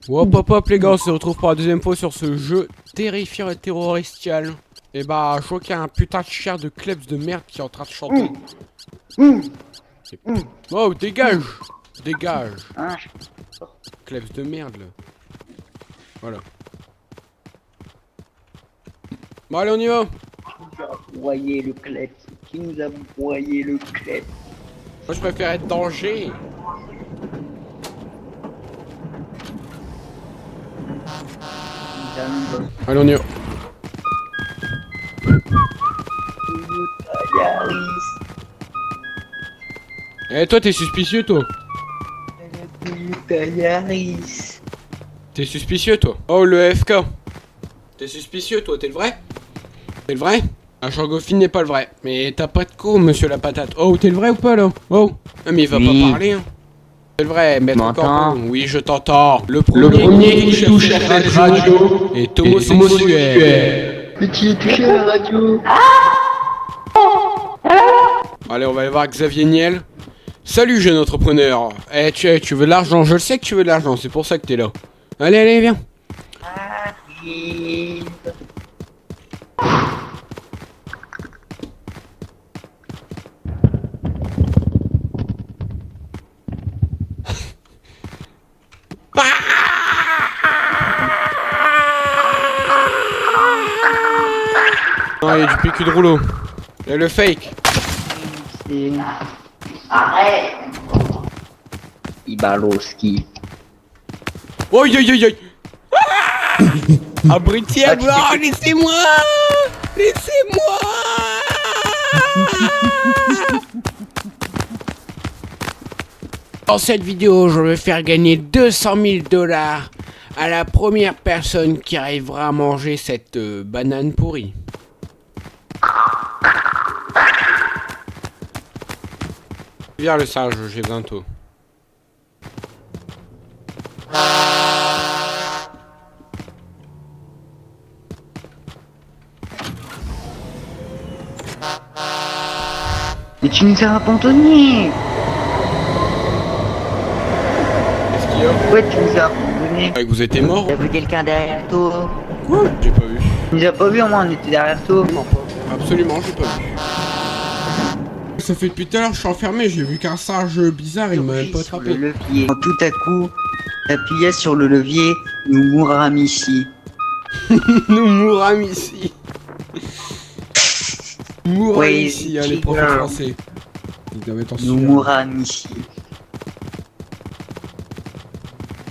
Hop hop hop les gars, on se retrouve pour la deuxième fois sur ce jeu terrifiant et terroristial. Et bah je vois qu'il y a un putain de chien de klebs de merde qui est en train de chanter. Oh dégage. Dégage. Klebs de merde là. Voilà. Bon allez on y va. Broyer le clep. Qui nous a broyé le clep? Moi je préfère être danger. Allez on y va. Eh toi t'es suspicieux toi. T'es suspicieux toi. Oh le FK. T'es suspicieux toi, t'es le vrai? T'es le vrai? Un Changophine n'est pas le vrai. Mais t'as pas de co monsieur la patate. Oh t'es le vrai ou pas là? Oh. Ah mais il va Oui. pas parler hein. C'est le vrai, maître M'entends? Corbeau. Oui je t'entends. Le premier qui touche à cette radio est homosexuel. Petit touché à la radio. Allez on va aller voir Xavier Niel. Salut jeune entrepreneur. Eh tu veux de l'argent? Je le sais que tu veux de l'argent, c'est pour ça que t'es là. Allez allez viens. Non, il y a du PQ de rouleau. Il y a le fake. Arrête. Ibalowski. Oh aïe aïe aïe aïe. Abruti à bord, laissez-moi. Laissez-moi. Dans cette vidéo, je vais faire gagner 200 000 $ à la première personne qui arrivera à manger cette banane pourrie. Viens le singe, j'ai bientôt. Mais tu nous as abandonnés. Qu'est-ce qu'il y a? Ouais, tu nous as abandonnés. Que vous étiez mort? T'as vu quelqu'un derrière toi? Quoi? J'ai pas vu. Tu nous as pas vu, au moins on était derrière toi. Absolument, j'ai pas vu. Ça fait depuis tout à l'heure, je suis enfermé, j'ai vu qu'un singe bizarre, il m'a même pas Sur attrapé. le levier. Quand tout à coup, t'appuyais sur le levier, nous mourrons ici. Nous mourrons ici. Mourrons Ouais, ici, hein, les qui profs meurt. français. Ils doivent être en Nous sueur. mourrons ici.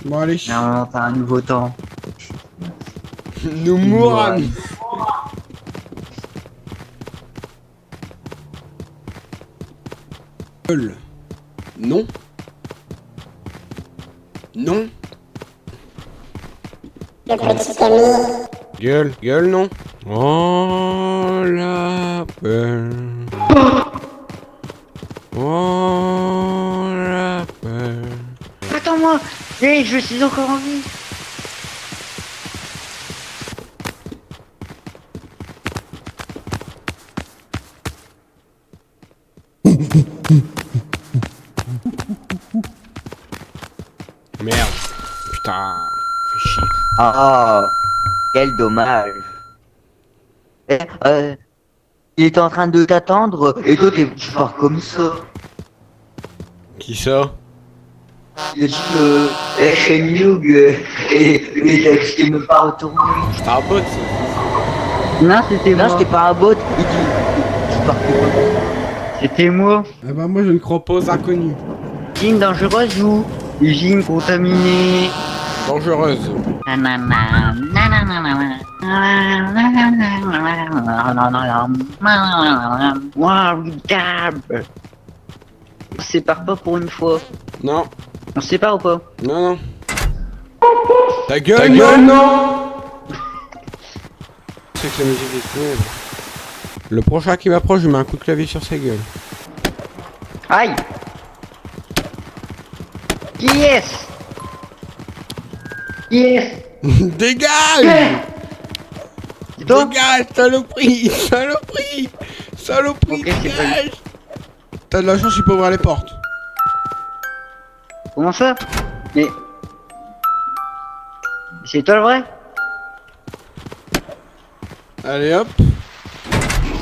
Bon allez. Non, t'as un nouveau temps. Nous mourrons. Non. Non. Le petit ami. Gueule, gueule non. Oh la peine. Oh la peine. Attends-moi. Hey, je suis encore en vie. Merde. Putain. Fais chier. Ah, quel dommage. Eh, il était en train de t'attendre et toi tu pars comme ça. Qui ça? Il a dit Shenmue et t'as me pas retourné. C'est un bot ça. Non, c'était moi. Non, c'était pas un bot. Il dit tu pars comme ça. C'était moi. Ah bah moi je ne crois pas aux inconnus. Usine dangereuse ou usine contaminée. Dangereuse. On se sépare pas pour une fois. Non. On se sépare ou pas? Non non. Ta gueule, non. C'est que la musique est funèbre. Le prochain qui m'approche, je mets un coup de clavier sur sa gueule. Aïe! Yes! Yes! Dégage! C'est toi? Dégage, saloperie! Saloperie! Saloperie, Ok, c'est dégage! T'as de la chance, il peut ouvrir les portes. Comment ça? Mais C'est toi le vrai? Allez hop.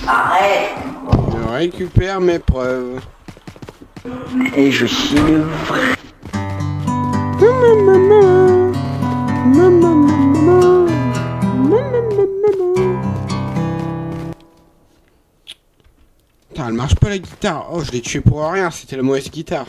Arrête. Je récupère mes preuves. Et je suis le vrai. Putain, elle marche pas la guitare. Oh, je l'ai tué pour rien, c'était la mauvaise guitare.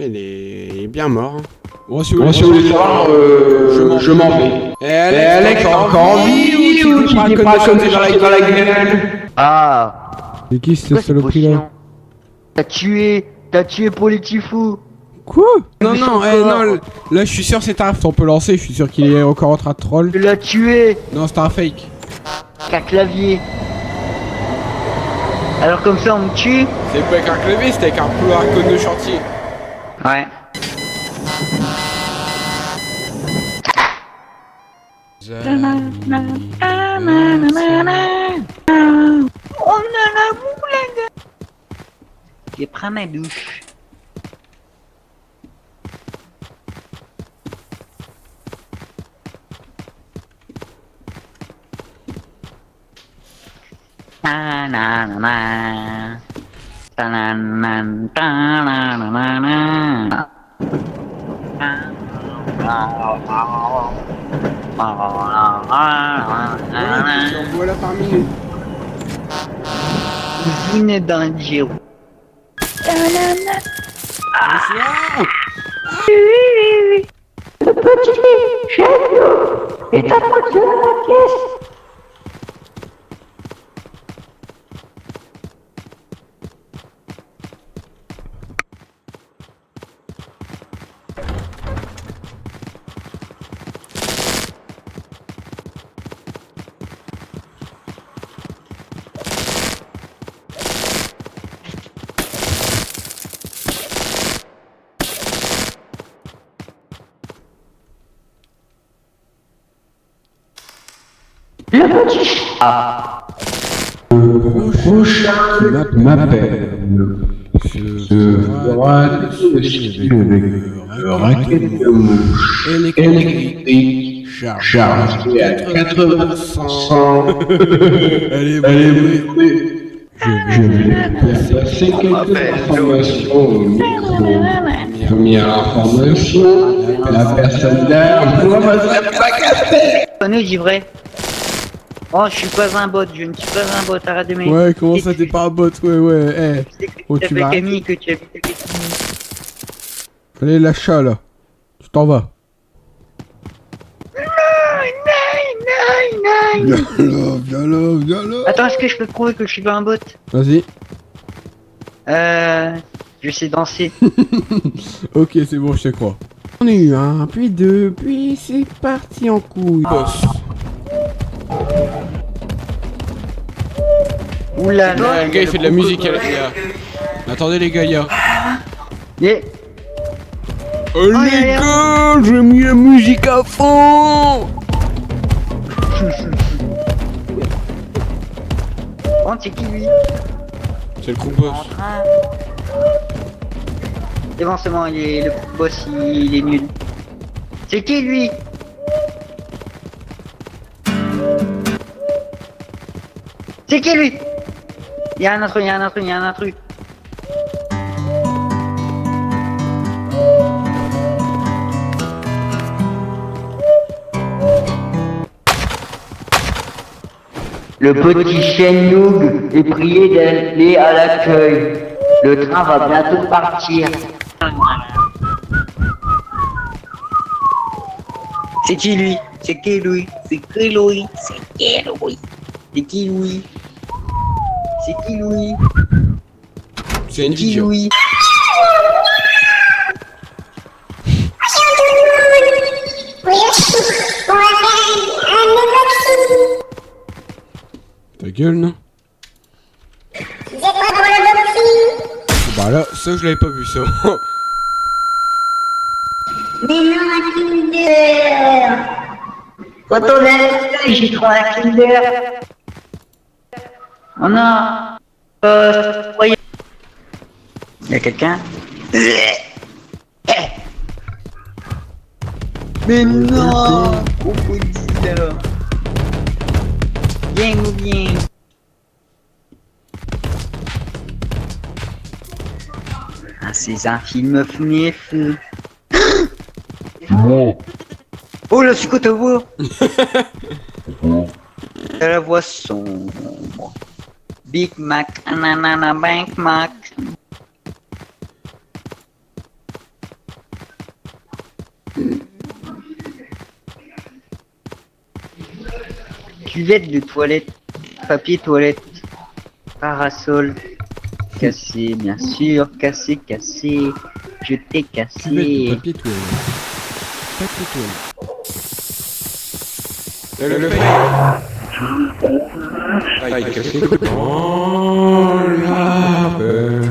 Il est bien mort. Hein. Bon, si vous voulez savoir, je m'en vais. Et Alex, t'as encore envie ou tu te feras comme ça dans la gueule? Ah. C'est qui cette saloperie là? T'as tué Politifou. Quoi? Non, non, non, là je suis sûr c'est un... On peut lancer, je suis sûr qu'il est encore en train de troll. Tu l'as tué. Non, c'est un fake. Qu'un clavier. Alors comme ça on me tue. C'est pas avec un clavier, c'était avec un couloir code de chantier. Ouais. Je prends ma douche. Na na na na. Ta na na ta na na na na. Voilà par minute. Usine d'Angiro. Bonsoir. Le petit chef est apporté à la pièce. Le petit chat. Prochain qui m'appelle sera avec le raquette de mouche électrique chargée à 80%. Allez, je vais passer quelques informations au micro. Première information, la personne derrière moi va pas capter. Nous j'y vrai. Oh, je suis pas un bot, je ne suis pas un bot, arrête de m'aider. Ouais, comment ça t'es pas un bot? Ouais, C'est que Oh, tu tu t'appelles vas Camille, que tu habites avec Camille. Allez, l'achat là. Tu t'en vas. Viens là. Attends, est-ce que je peux te prouver que je suis pas un bot? Vas-y. Je sais danser. Ok, c'est bon, je te crois. On a eu un, puis deux, puis c'est parti en couille. Boss. Oula là, Le gars il fait de la musique, là. Attendez les gars, y'a. Yeah. Oh les gars, j'ai mis la musique à fond. Oh, c'est qui lui? C'est le groupe boss. C'est bon, c'est bon, le boss il est nul. C'est qui lui? C'est qui lui? Il y a un intrus. Le petit chien Noug est prié d'aller à l'accueil. Le train va bientôt partir. C'est qui lui? C'est qui lui? C'est qui lui? C'est qui lui? C'est qui lui? C'est qui lui? C'est une Qui vidéo. lui? Ta gueule, non? C'est quoi pour le boxing? Bah là, ça je l'avais pas vu ça. Mais non, un Kinder. Quand on est à l'accueil, j'ai trouvé un Kinder. Oh non. Voyez. Y'a quelqu'un? Mais non! Crocodile! Viens ou viens! Ah, c'est un film FNIF! Oh, le psychotobo! T'as la voix sombre. Big Mac, nanana, Bank Mac. Cuvette de toilette, papier toilette, parasol, cassé, bien sûr, cassé, cassé, je t'ai cassé. Papier toilette. Papier toilette. Aïe, cassé. Oh la peur.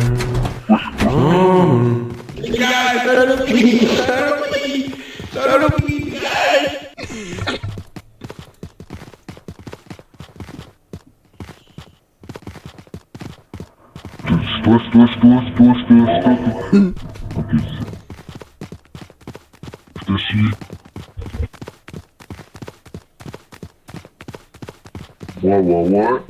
Je te suis. Ouais.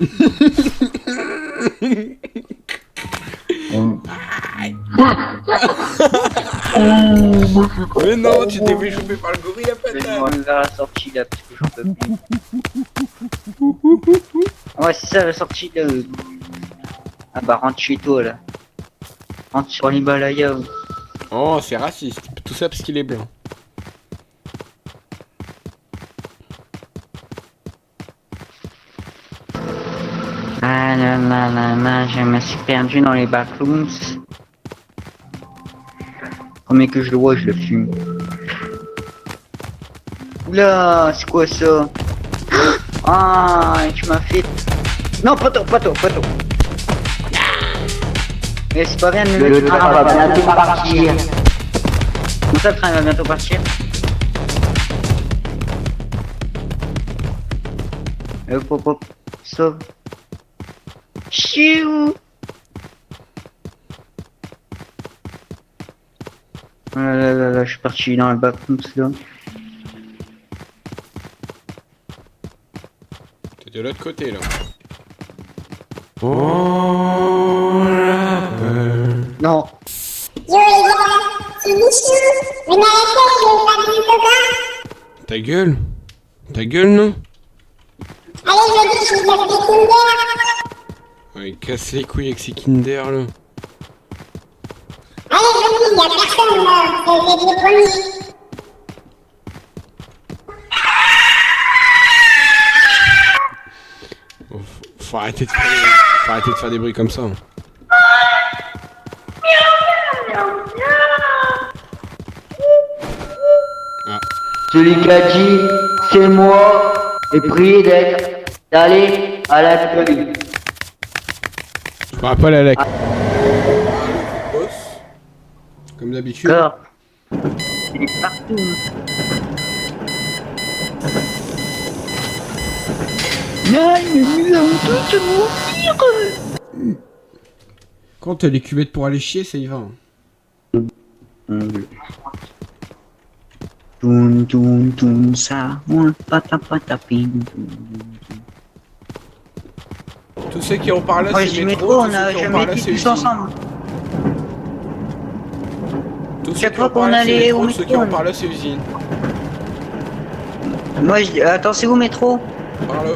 Mais non, tu t'es fait choper par le gorille à Je vais patate. me vers la sortie là, parce que j'en peux plus. Ouais, c'est ça la sortie là. Ah bah rentre chez toi là. Rentre sur l'Himalaya. Oh, c'est raciste. Tout ça parce qu'il est blanc. Ah là, je me suis perdu dans les backrooms. Premier que je le vois, je le fume. Oula, c'est quoi ça? Ah, tu m'as fait... Non, poteau. Mais c'est pas bien de me mettre... Le train va bientôt partir. Comment ça, le train va bientôt partir? Hop, sauve. Chiou. Oh là, je suis parti dans le backrooms là. T'es de l'autre côté là. Non. Yo les gars, c'est Michou. Venez à la fête, je vais faire du copain. Ta gueule. Ta gueule, non? Allez, je dis, je vais faire des Kinder. Ouais, casse les couilles avec ces Kinder là. Allez, je dis, y'a personne là. Je vais les premiers. Oh, faut arrêter de faire des bruits comme ça. Ah. Celui qui a dit c'est moi et prié d'être allé à la nuit. Je me rappelle à la... Boss. Comme d'habitude. Encore. Il est partout. Non, nous allons tous mourir. Quand t'as les cuvettes pour aller chier, ça y va. Toun, ça, patapin. Tous ceux qui ont parlé, Ouais, c'est j'ai métro. métro, on tous ceux a qui ont jamais parlé, été c'est tous usine. ensemble. Tous ceux Chaque qui fois ont qu'on parlé, c'est allait au métro, ceux qui métro, ont parlé, c'est usine. Moi, je dis, attends, c'est où métro? Par là.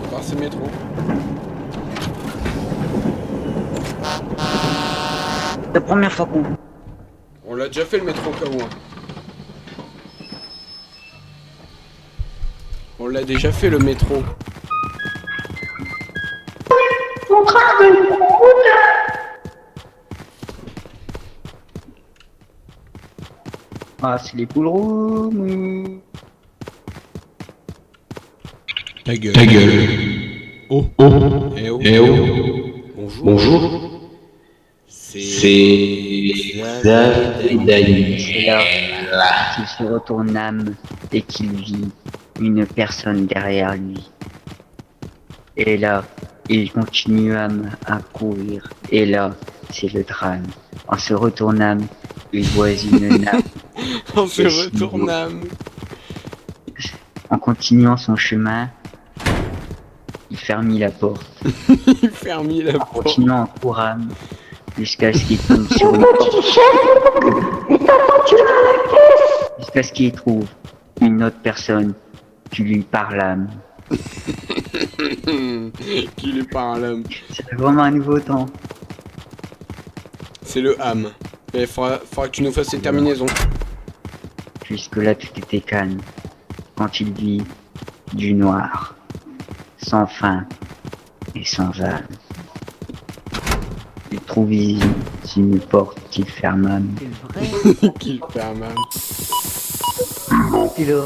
Par c'est métro. La première fois qu'on... On l'a déjà fait le métro comme moi. On l'a déjà fait le métro. Mon train de route. Ah, c'est les poules rouges. Ta gueule. Ta gueule. Oh. Eh oh. Bonjour. C'est David. C'est là qu'il se retourne âme et qu'il vit une personne derrière lui. Et là, Il continue à courir. Et là, c'est le drame. En se retournant, il voit une nappe. On se retourne. En continuant son chemin, il fermit la porte. Il ferme la En porte. continuant en courant, jusqu'à ce qu'il tombe sur une porte. Jusqu'à ce qu'il trouve une autre personne qui lui parle. Qui lui parle. C'est vraiment un nouveau temps. C'est le ham. Mais faudra que tu nous fasses ces terminaisons. Jusque-là, tout était calme. Quand il vit du noir, sans fin et sans âme. Il trouve ici une porte qu'il ferma. Qui ferme. Et là,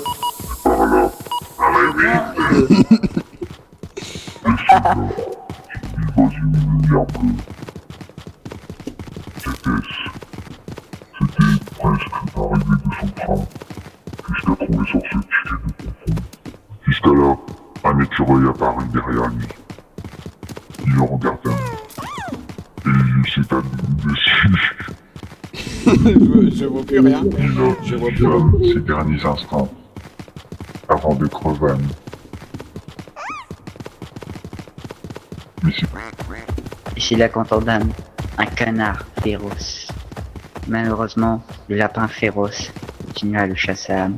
Dans une lumière bleue. C'était presque l'arrivée de son train. Jusqu'à trouver sur ce ticket de confond. Jusqu'à là, un écureuil apparut derrière lui. Il le regarda. Et il s'établit dessus. Je vois plus rien. Il Je vois plus. observe ses derniers instants avant de crever. Mais c'est et c'est là qu'entendâmes un canard féroce. Malheureusement, le lapin féroce continua à le chasser à âme.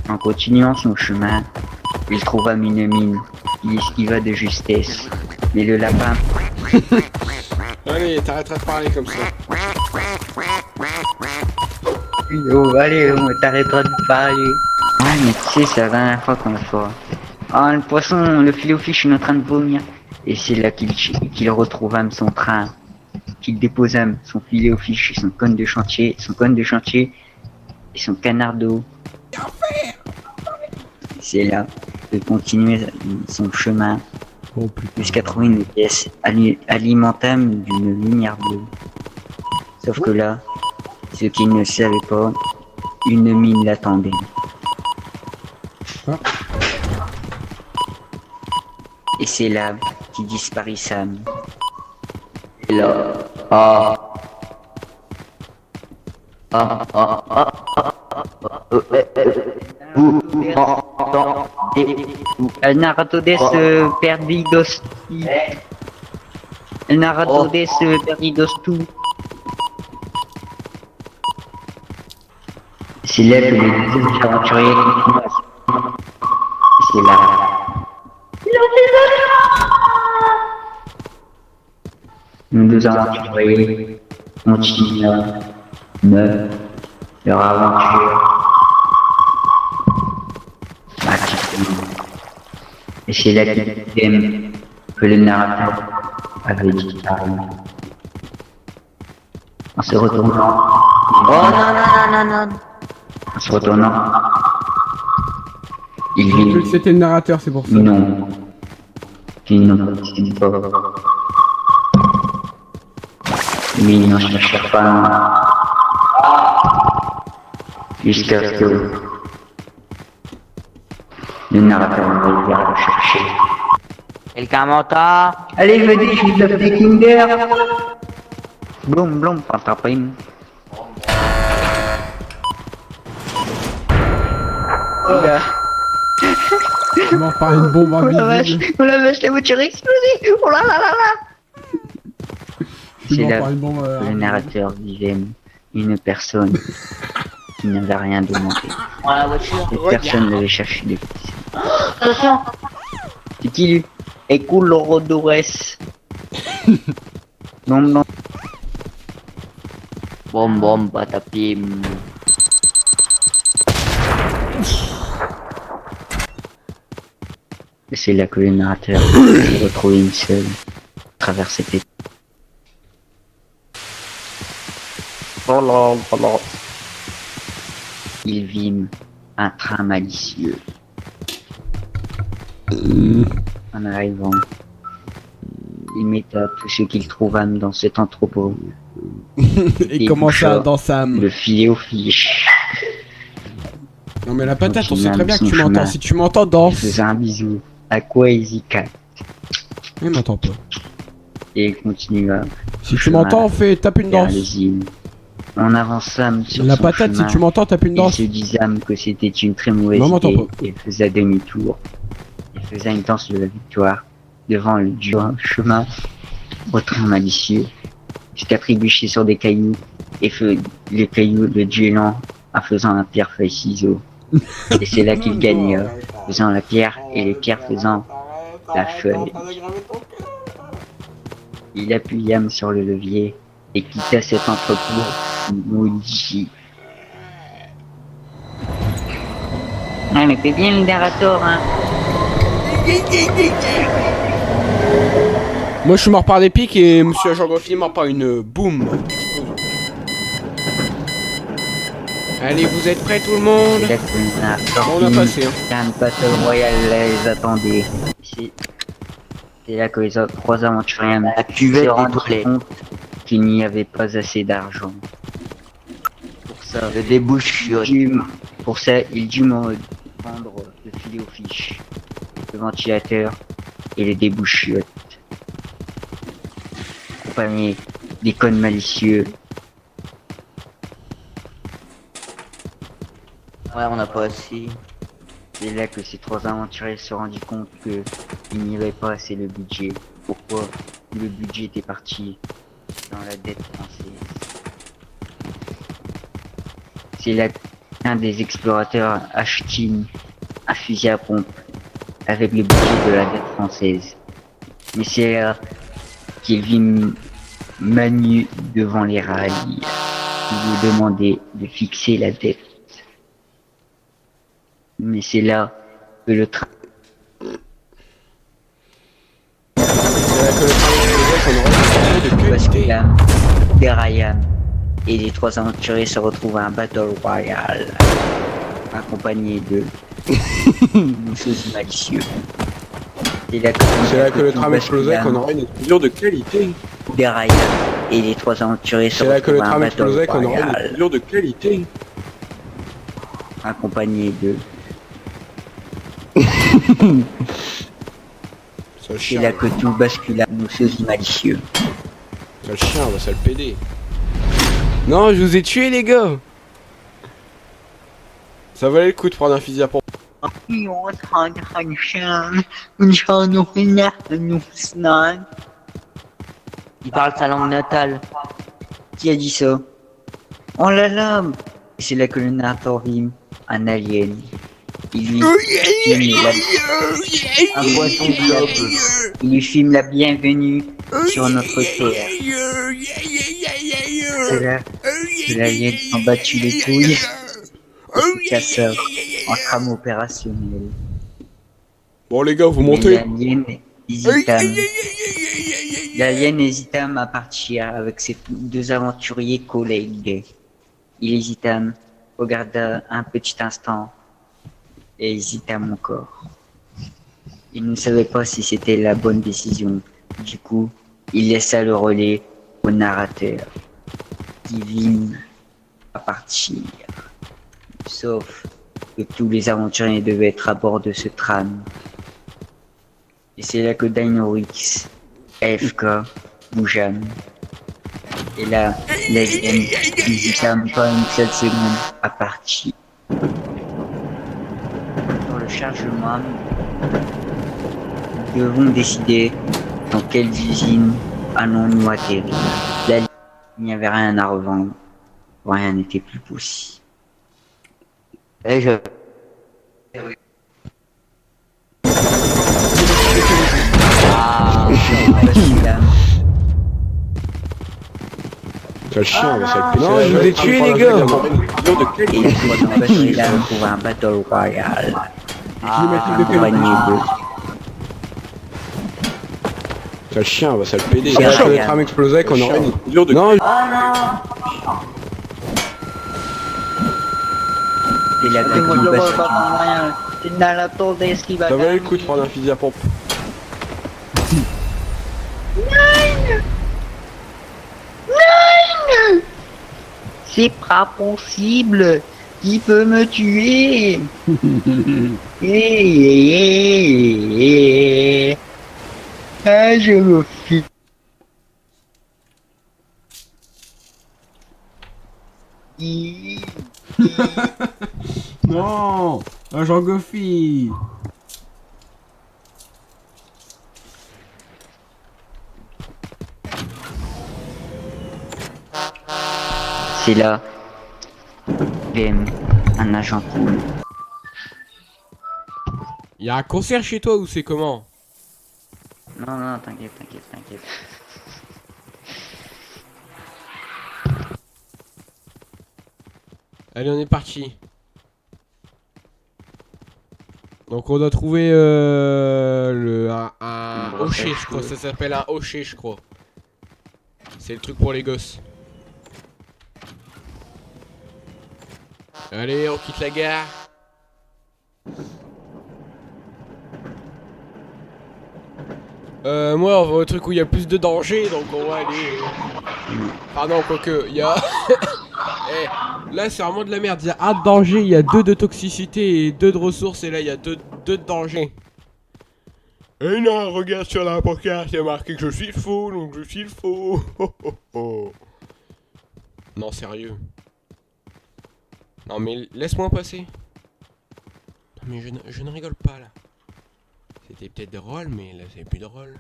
En continuant son chemin, il trouva une mine. Il esquiva de justesse. Mais le lapin, Allez, t'arrêteras de parler comme ça. oh, allez, on t'arrêtera de parler. Ouais, mais tu sais, c'est la dernière fois qu'on le fera. Ah, le poisson, le filet aux fiches, il est en train de vomir. Et c'est là qu'il retrouva son train, qu'il déposa son filet aux fiches, son conne de chantier, et son canard d'eau. C'est là qu'il continuait son chemin Oh putain. jusqu'à trouver une pièce alimentable d'une lumière bleue. Sauf que là, ce qu'il ne savait pas, une mine l'attendait. Ah. Et c'est là qu'il disparut Sam. Et là, ah. Vous entendez El narrato des perdidos. El narrato des perdidos tout. C'est là que les deux aventuriers commencent. C'est là. Nous deux aventuriers continuons leur aventure. Et c'est là que le narrateur avait disparu. En se retournant. Oh non. En se retournant. Il J'ai cru vit que c'était le narrateur, c'est pour ça. non. Il n'existe pas. Mais il n'en cherche pas. Jusqu'à ce que le narrateur va venir le chercher. Quelqu'un m'entend? Allez, venez, je vous donne des Kinder. Blum, pantapin. Tu m'en parles une bombe Oh la vache, invisible. oh la vache, la voiture a explosé. Oh là là là là. Tu C'est m'en là parles une bombe que le invisible. narrateur vivait une personne qui n'avait rien demandé. Dans la voiture. Cette personne devait chercher des petits. Attention. C'est qui lui? Écoute l'Orodores. Non. Bom, patapim. Et c'est là que le narrateur s'est retrouvé une seule à travers cette étape. Il vit un train malicieux. En arrivant, il metta tout ce qu'il trouva dans cet entrepôt. Et comment ça, dans Sam? Le filet aux fiches. Non mais la patate, on Donc, il sait très aime bien que son tu m'entends. chemin. Si tu m'entends, Il danse. faisait un bisou à Kwezika. Il m'entend pas. Et il continua. Si tu m'entends, tape une vers danse. les îles. On avançâmes sur La son patate, si chemin. tu m'entends, tape une Ils danse. se disâmes que c'était une très mauvaise Non, m'entends idée pas. et faisait demi-tour. Il faisait une danse de la victoire devant le dur chemin au train malicieux jusqu'à trébucher sur des cailloux et les cailloux le duelant en faisant un pierre feuille ciseaux. Et c'est là qu'il gagna, faisant la pierre et les pierres faisant la feuille. Il appuyâme sur le levier et quitta cet entrepôt maudit. Ouais, mais fais bien le narrateur, hein. Moi je suis mort par des pics et monsieur Agent Goffy est mort par une boum. Allez, vous êtes prêts tout le monde? C'est là que le narrateur On a passé, hein. un battle royal les attendait. C'est là que les autres trois aventuriers La cuvette se rendirent étoilée. compte qu'il n'y avait pas assez d'argent. Pour ça, Le débouche sur... il dut me prendre le filet aux fiches, le ventilateur et les débouchiottes. Accompagné des connes malicieux. Ouais, on n'a pas assez. C'est là que ces trois aventuriers se rendirent compte que il n'y avait pas assez de budget. Pourquoi? Le budget était parti dans la dette française. C'est là qu'un des explorateurs achète un fusil à pompe avec le budget de la dette française. Mais c'est là qu'il vit Manu devant les rails qui lui demandait de fixer la dette. Mais c'est là que le train bascula, dérailla, et les trois aventuriers se retrouvent à un battle royal, accompagnés de choses malicieux. C'est là que le tram explosait qu'on aurait une explosion de qualité. dérailla, et les trois aventuriers se C'est là que le retrouvent à un tram battle explosait qu'on aurait une royal, explosion de qualité. accompagnés de... Sale C'est chien, là que tout bascula, nos choses malicieux. sale chien, va sale PD. Non, je vous ai tué les gars. Ça valait le coup de prendre un fusil à pompe. Il parle sa langue natale. Qui a dit ça? Oh là là! C'est là que le narrateur vit un alien. Il lui filme un poisson globe. Il lui filme la bienvenue sur notre terre. C'est là que l'alien s'en battu les couilles. Et casseur en trame opérationnelle. Bon les gars, vous Mais montez. L'alien hésita à partir avec ses deux aventuriers collègues. Il hésita, regarda un petit instant et hésita encore. Il ne savait pas si c'était la bonne décision. Du coup, il laissa le relais au narrateur qui vint à partir. Sauf que tous les aventuriers devaient être à bord de ce tram. Et c'est là que Dynorix, FK, Boujam, et là, l'alien n'hésita pas une seule seconde à partir. Pour le chargement, nous devons décider dans quelle usine allons-nous atterrir. Là, il n'y avait rien à revendre. Rien n'était plus possible. Et je... Ah, Celui-là, Sale chien, va sale PD. Non, je vous ai tué les gars. et les trois celui-là trouvent un battle royal. Accompagné de Sale chien, va sale PD. Sale C'est là que le chien. tram explosait qu'on aurait une explosion de... Non, et la plus bascule. C'est dans la tour qui va ça valait le coup de prendre un fusil à pompe. C'est pas possible. Qui peut me tuer? Ah, je me fie. Non, agent Goofy. C'est là. VM, un agent. Y'a un concert chez toi ou c'est comment? Non, non, t'inquiète, t'inquiète, t'inquiète. Allez, on est parti. Donc on doit trouver un hocher, je crois. Ça s'appelle un hocher, je crois. C'est le truc pour les gosses. Allez, on quitte la gare. Moi, on va au truc où il y a plus de danger, donc on va aller. Ah non, quoique, il y a. Eh, là, c'est vraiment de la merde. Il y a un de danger, il y a 2 de toxicité et 2 de ressources, et là, il y a 2 de danger. Et non, regarde sur la pancarte, il y a marqué que je suis le faux, donc je suis le faux. Oh, oh, oh. Non, sérieux. Non, mais laisse-moi passer. Non, mais je ne rigole pas, là. C'était peut-être drôle, mais là, c'est plus drôle.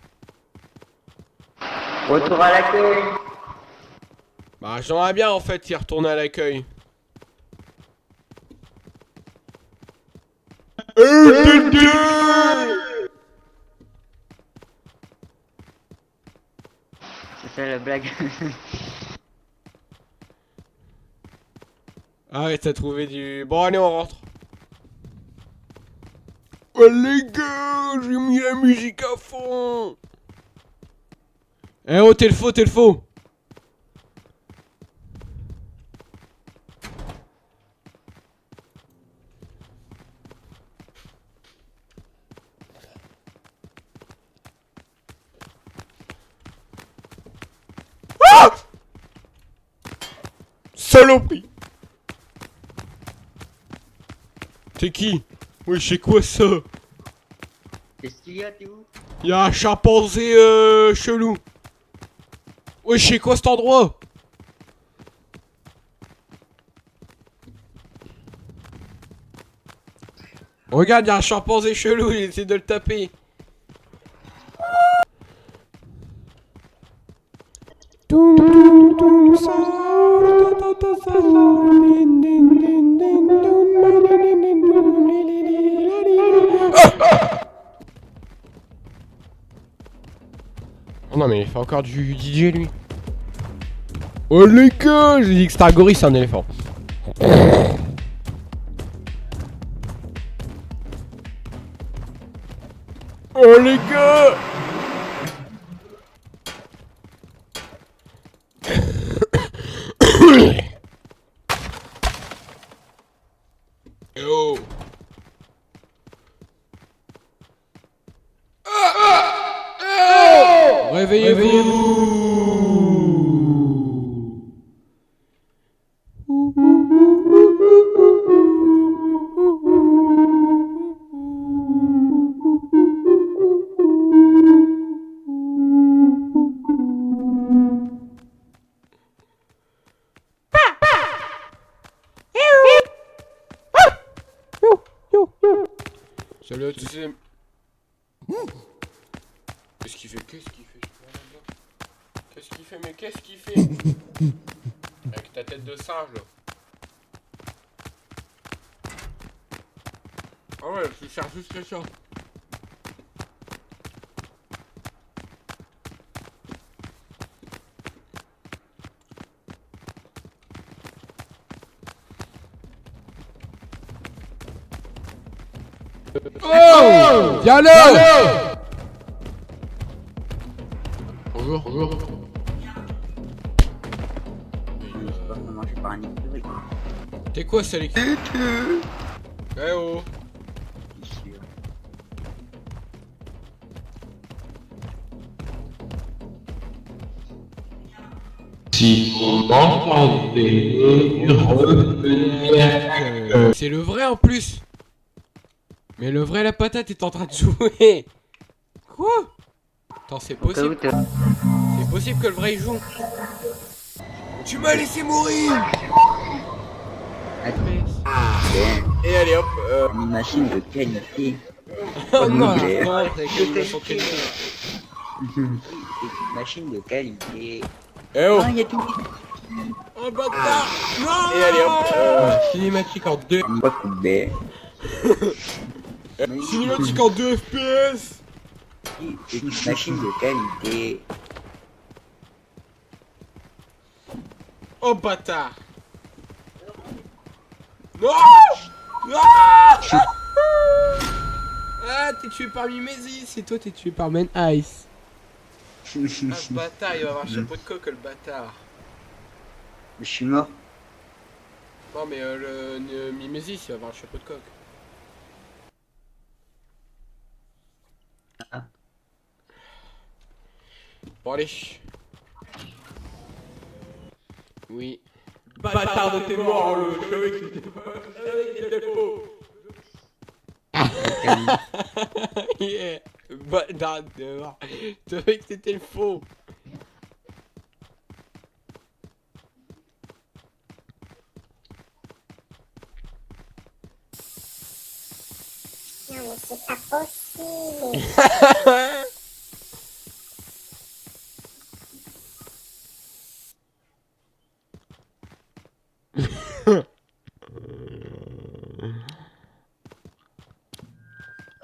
Retour à l'accueil. Bah, j'aimerais bien, en fait, y retourner à l'accueil. C'est ça la blague. Ah ouais, t'as trouvé du... Bon, allez, on rentre. Oh les gars, j'ai mis la musique à fond. Eh oh, t'es le faux, t'es le faux. Ah! Saloperie. T'es qui? Oui, c'est quoi ça? Qu'est-ce qu'il y a, t'es où? Y'a un chimpanzé chelou. Oui, c'est quoi cet endroit? Regarde, y'a un chimpanzé chelou, il essaie de le taper. Oh non mais il fait encore du DJ lui. Oh les gars, j'ai dit que c'était un gorille, c'est un éléphant. Oh les gars. Oh. Réveillez-vous. Salut à tous. Qu'est-ce qu'il fait? Qu'est-ce qu'il fait? Qu'est-ce qu'il fait? Mais qu'est-ce qu'il fait? Avec ta tête de singe là. Ah ouais, je cherche juste ça. Oh! Viens là! Bonjour, bonjour. Non, j'ai pas un historique. T'es quoi, Salik? Eh oh! Si vous m'entendez, revenez. C'est le vrai en plus! Mais le vrai la patate est en train de jouer! Quoi? Attends, c'est Au cas où possible. C'est possible que le vrai il joue. Tu m'as laissé mourir. Et allez hop. une machine de qualité. Oh non, Mais- non, c'est que une santé. Une machine de qualité. Eh oh. Ah, il y a tout. Oh bâtard. Non. Et allez hop. Cinématique en 2. Pas coupé. Cinématique en 2 FPS. Une machine de qualité. Oh bâtard. Non. Non. Ah, t'es tué par Mimesis et toi t'es tué par Men Ice. Ah, ce bâtard, il va avoir un chapeau de coque, le bâtard. Je suis mort. Non, mais Mimesis, il va avoir un chapeau de coque. Ah. Bon, allez. Oui. Bâtard de tes morts, le. Je savais que c'était faux. Yeah. Bâtard de mort. Je savais que c'était le faux. Non, mais c'est pas possible.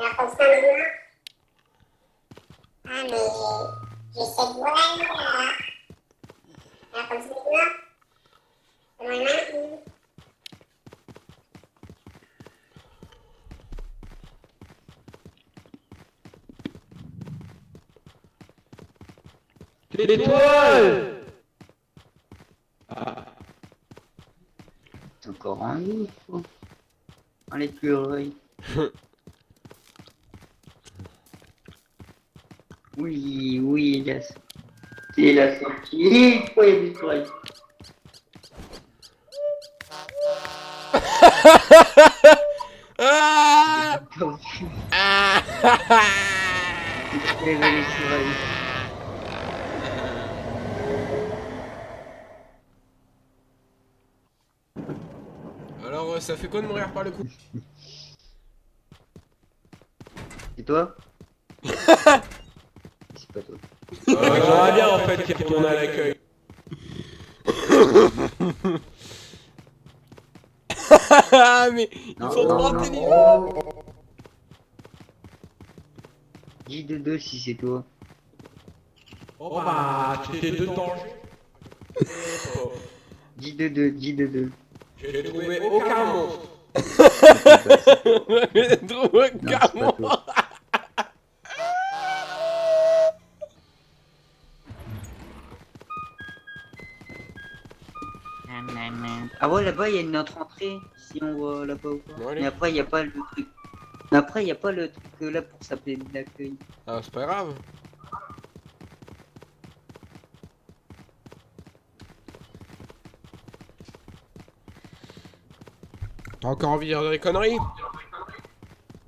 Alors, comme ça, maintenant. Ah, mais j'essaie de voir, là. Alors, comme ça, maintenant. Voilà. L'étoile. C'est encore un loup. Oh, l'écureuil. Oui, oui, il a sorti. Pourquoi il y a du soleil? Ah. Ah. Il y avait l'écureuil. Alors, ça fait quoi de mourir par le coup? C'est toi? C'est pas toi. J'aimerais bien en fait qu'il retourne à l'accueil. Ah, mais ils Non, sont non, trop non. intelligents. Dis de deux si c'est toi. Oh bah, t'étais dedans. Dis de deux, dis de deux. J'ai trouvé aucun monstre. Trop Non, c'est pas carrément. toi. Ah ouais, là-bas, il y a une autre entrée, si on voit là-bas ou pas. Bon, allez. Mais après, il n'y a pas le truc. Mais après, il n'y a pas le truc là pour s'appeler de l'accueil. Ah, c'est pas grave. T'as encore envie de dire des conneries?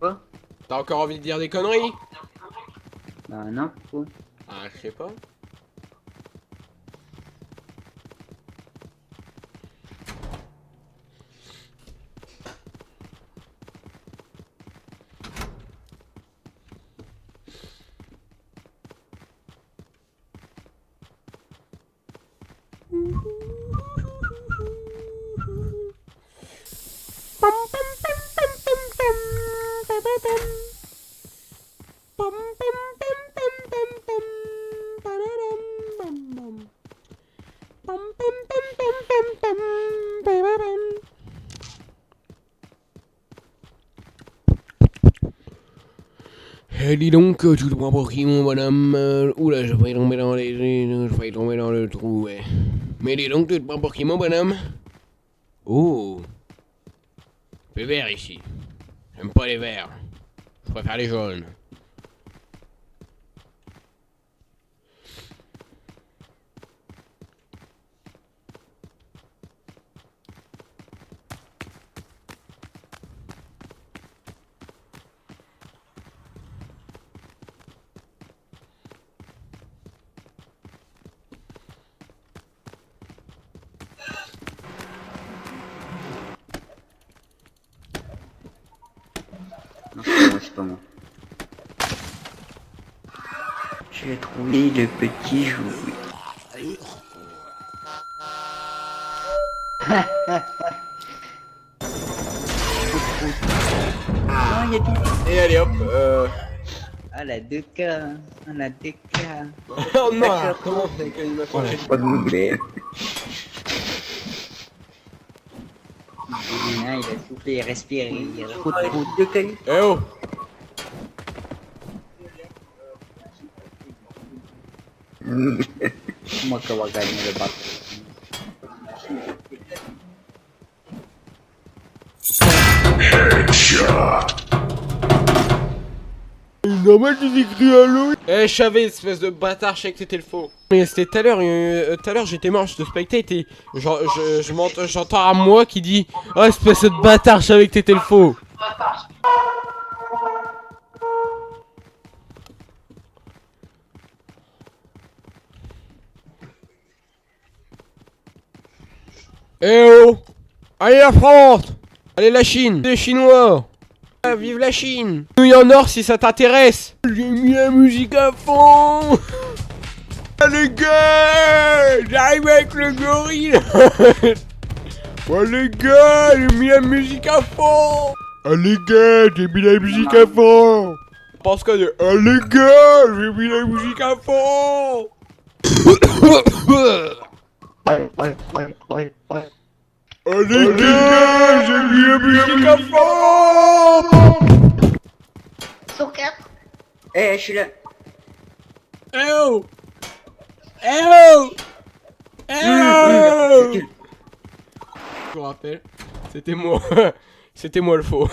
Quoi? T'as encore envie de dire des conneries? Bah non, pourquoi? Ah, je sais pas. Eh, dis donc, tu te prends pour qui, mon bonhomme? Oula, je vais tomber dans je vais tomber dans le trou, ouais. Mais dis donc, tu te prends pour qui, mon bonhomme? Oh. Le vert ici. J'aime pas les verts. Je préfère les jaunes. c'est pas moi. J'ai trouvé le petit jouet. Ah, il y a tout. Et allez hop, Ah, la 2K. Ah, la 2K. Oh non, comment c'est qu'animation Pas de moulet. Il a soufflé et respiré. Il a trop de qualité. Eh oh. Moi qui va gagner le bateau. Normal, tu dis que tu as l'eau. Eh, je savais, espèce de bâtard, je savais que t'étais le faux. Mais c'était tout à l'heure, j'étais mort, je te spectate et j'entends à moi qui dit oh, espèce de bâtard, je savais que t'étais le faux. Eh oh! Allez la France! Allez la Chine! Les Chinois! Ah, vive la Chine! Nouilles en or si ça t'intéresse! J'ai mis la musique à fond! Ah les gars! J'arrive avec le gorille! Oh les gars! J'ai mis la musique à fond! Ah les gars! J'ai mis la musique à fond! Pense quoi de ah les gars! J'ai mis la musique à fond! Oh les gars, j'ai mis la musique à fond! Sur 4. Eh, je suis là. Eh oh! Eh oh! Eh oh! Je vous rappelle, c'était moi. C'était moi le faux.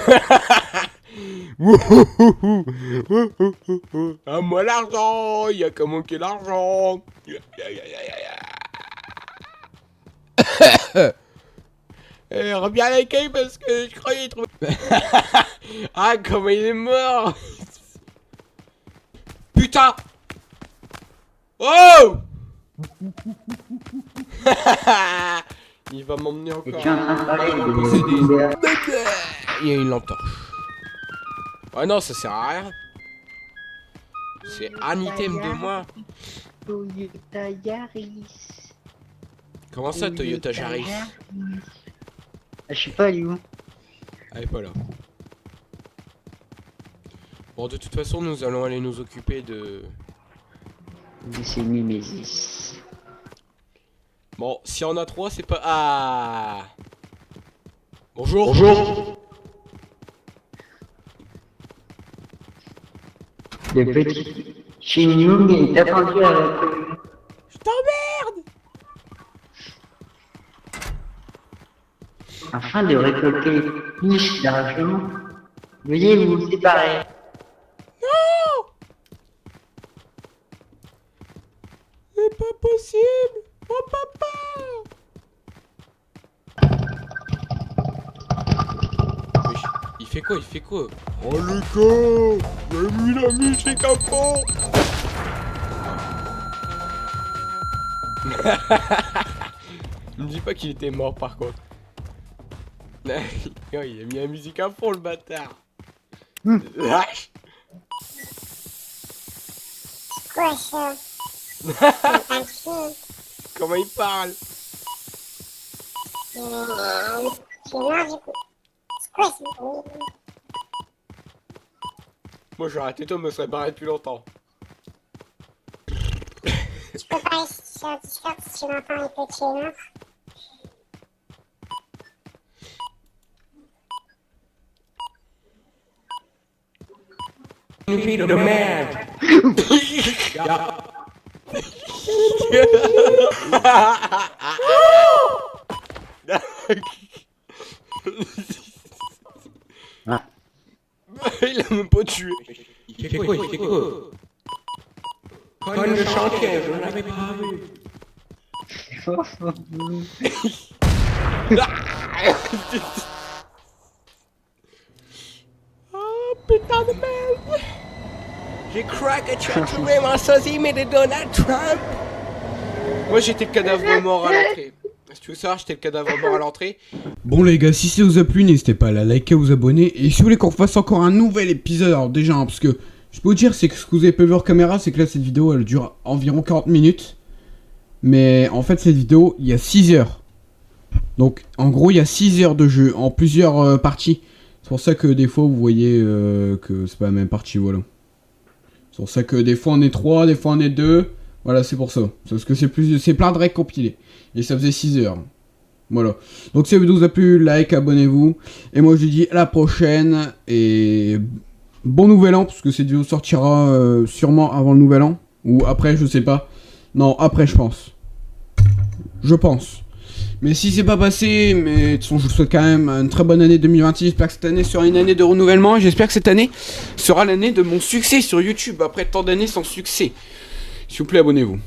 À moi l'argent! Y'a qu'à manquer l'argent! Reviens à l'accueil parce que je croyais trouver. Ah, comment il est mort! Putain! Oh! Il va m'emmener encore. Et tu es en train de parler Il y a une lampe torche. Ah non, ça sert à rien. C'est un item de moi. Toyota Yaris. Comment ça, Toyota Yaris? Je sais pas, elle est où? Elle est pas là. Bon, de toute façon, nous allons aller nous occuper de... C'est Mimésis. Bon, si on a 3, c'est pas... Ah! Bonjour! Bonjour! Le petit Chinyung est attendu à la commune. Je t'emmerde! Afin de récolter plus d'argent, veuillez vous séparer. Non! C'est pas possible! Oh papa! Wesh, il fait quoi? Il fait quoi? Oh le gars! J'ai mis la musique à fond! Ne me dis pas qu'il était mort par contre. Il a mis la musique à fond le bâtard! Lâche! C'est quoi ça? C'est pas de fille. Comment il parle? C'est noir du coup. C'est quoi ça? Moi j'aurais arrêté toi, me serais barré depuis longtemps. Tu peux parler sur Discord si tu m'entends et que tu es noir. Une fille de merde. Il a même pas tué. Il fait quoi? Il fait quoi? Quand le chantier, je n'avais pas vu. Oh putain de merde. J'ai cru que tu as trouvé mon sosie mais de Donald Trump. Moi j'étais le cadavre mort à l'entrée. Si tu veux savoir, j'étais le cadavre mort à l'entrée. Bon les gars, si ça vous a plu, n'hésitez pas à la liker, à vous abonner. Et si vous voulez qu'on fasse encore un nouvel épisode, alors déjà, hein, parce que je peux vous dire, c'est que ce que vous avez pu voir caméra, c'est que là, cette vidéo, elle dure environ 40 minutes. Mais en fait, cette vidéo, il y a 6 heures. Donc, en gros, il y a 6 heures de jeu en plusieurs parties. C'est pour ça que des fois, vous voyez que c'est pas la même partie, voilà. C'est pour ça que des fois, on est 3, des fois, on est 2. Voilà, c'est pour ça. Parce que c'est plein de règles compilées. Et ça faisait 6 heures. Voilà. Donc si la vidéo vous a plu, like, abonnez-vous. Et moi je vous dis à la prochaine. Et bon nouvel an. Parce que cette vidéo sortira sûrement avant le nouvel an. Ou après, je sais pas. Non, après je pense. Je pense. Mais si c'est pas passé, mais de toute façon je vous souhaite quand même une très bonne année 2026. J'espère que cette année sera une année de renouvellement. Et j'espère que cette année sera l'année de mon succès sur YouTube. Après tant d'années sans succès. S'il vous plaît, abonnez-vous.